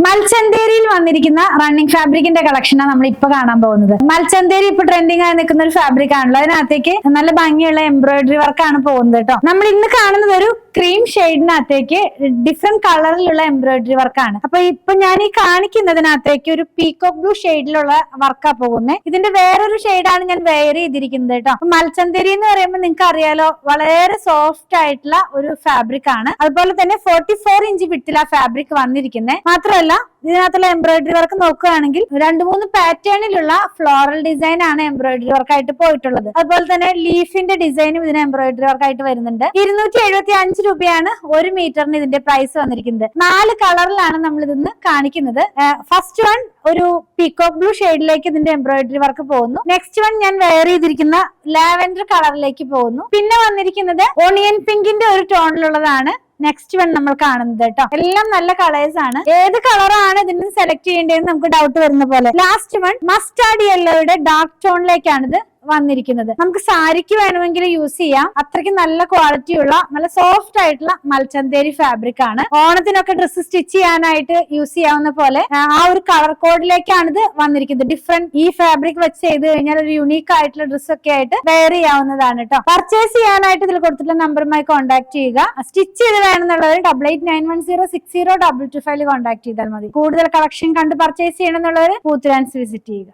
മൽച്ചന്തേരിയിൽ വന്നിരിക്കുന്ന റണ്ണിങ് ഫാബ്രിക്കിന്റെ കളക്ഷനാണ് നമ്മൾ ഇപ്പൊ കാണാൻ പോകുന്നത്. മൽച്ചന്തേരി ഇപ്പൊ ട്രെൻഡിങ് ആയി നിൽക്കുന്ന ഒരു ഫാബ്രിക് ആണല്ലോ. അതിനകത്തേക്ക് നല്ല ഭംഗിയുള്ള എംബ്രോയിഡറി വർക്കാണ് പോകുന്നത് കേട്ടോ. നമ്മൾ ഇന്ന് കാണുന്നത് ഒരു ക്രീം ഷെയ്ഡിനകത്തേക്ക് ഡിഫറെന്റ് കളറിലുള്ള എംബ്രോയിഡറി വർക്കാണ്. അപ്പൊ ഇപ്പൊ ഞാൻ ഈ കാണിക്കുന്നതിനകത്തേക്ക് ഒരു പീകോക്ക് ബ്ലൂ ഷെയ്ഡിലുള്ള വർക്കാ പോകുന്നത്. ഇതിന്റെ വേറൊരു ഷെയ്ഡാണ് ഞാൻ വെയർ ചെയ്തിരിക്കുന്നത് കേട്ടോ. മൽച്ചന്തേരി എന്ന് പറയുമ്പോൾ നിങ്ങൾക്ക് അറിയാലോ, വളരെ സോഫ്റ്റ് ആയിട്ടുള്ള ഒരു ഫാബ്രിക് ആണ്. അതുപോലെ തന്നെ 44 ഇഞ്ച് വിട്ടിൽ ആ ഫാബ്രിക് വന്നിരിക്കുന്നത്. മാത്രമല്ല ഇതിനകത്തുള്ള എംബ്രോയിഡറി വർക്ക് നോക്കുകയാണെങ്കിൽ 2-3 പാറ്റേണിലുള്ള ഫ്ലോറൽ ഡിസൈൻ ആണ് എംബ്രോയിഡറി വർക്ക് ആയിട്ട് പോയിട്ടുള്ളത്. അതുപോലെ തന്നെ ലീഫിന്റെ ഡിസൈനും ഇതിന് എംബ്രോയിഡറി വർക്ക് ആയിട്ട് വരുന്നുണ്ട്. 275 രൂപയാണ് 1 മീറ്ററിന് ഇതിന്റെ പ്രൈസ് വന്നിരിക്കുന്നത്. 4 കളറിലാണ് നമ്മൾ ഇതിന്ന് കാണിക്കുന്നത്. ഫസ്റ്റ് വൺ ഒരു പീകോക്ക് ബ്ലൂ ഷെയ്ഡിലേക്ക് ഇതിന്റെ എംബ്രോയിഡറി വർക്ക് പോകുന്നു. നെക്സ്റ്റ് വൺ ഞാൻ വെയർ ചെയ്തിരിക്കുന്ന ലാവൻഡർ കളറിലേക്ക് പോകുന്നു. പിന്നെ വന്നിരിക്കുന്നത് ഓണിയൻ പിങ്കിന്റെ ഒരു ടോണിലുള്ളതാണ് നെക്സ്റ്റ് വൺ നമ്മൾ കാണുന്നത് കേട്ടോ. എല്ലാം നല്ല കളേഴ്സ് ആണ്. ഏത് കളറാണ് ഇതിന് സെലക്ട് ചെയ്യേണ്ടതെന്ന് നമുക്ക് ഡൗട്ട് വരുന്ന പോലെ. ലാസ്റ്റ് വൺ മസ്റ്റാർഡ് യെല്ലോയുടെ ഡാർക്ക് ടോണിലേക്കാണിത് വന്നിരിക്കുന്നത്. നമുക്ക് സാരിക്ക് വേണമെങ്കിൽ യൂസ് ചെയ്യാം. അത്രയ്ക്ക് നല്ല ക്വാളിറ്റി ഉള്ള നല്ല സോഫ്റ്റ് ആയിട്ടുള്ള മൽച്ചന്തേരി ഫാബ്രിക് ആണ്. ഓണത്തിനൊക്കെ ഡ്രസ്സ് സ്റ്റിച്ച് ചെയ്യാനായിട്ട് യൂസ് ചെയ്യാവുന്ന പോലെ ആ ഒരു കളർ കോഡിലേക്കാണ് ഇത് വന്നിരിക്കുന്നത്. ഡിഫറെന്റ് ഈ ഫാബ്രിക് വെച്ച് ചെയ്ത് കഴിഞ്ഞാൽ ഒരു യുണീക്ക് ആയിട്ടുള്ള ഡ്രസ്സ് ഒക്കെ ആയിട്ട് വെയർ ചെയ്യാവുന്നതാണ് കേട്ടോ. പർച്ചേസ് ചെയ്യാനായിട്ട് ഇതിൽ കൊടുത്തിട്ടുള്ള നമ്പറുമായി കോൺടാക്ട് ചെയ്യുക. സ്റ്റിച്ച് ചെയ്ത് വേണമെന്നുള്ളവർ 8891060225 കോൺടാക്ട് ചെയ്താൽ മതി. കൂടുതൽ കളക്ഷൻ കണ്ട് പർച്ചേസ് ചെയ്യണമെന്നുള്ളവർ പൂത്തുരാൻസ് വിസിറ്റ് ചെയ്യുക.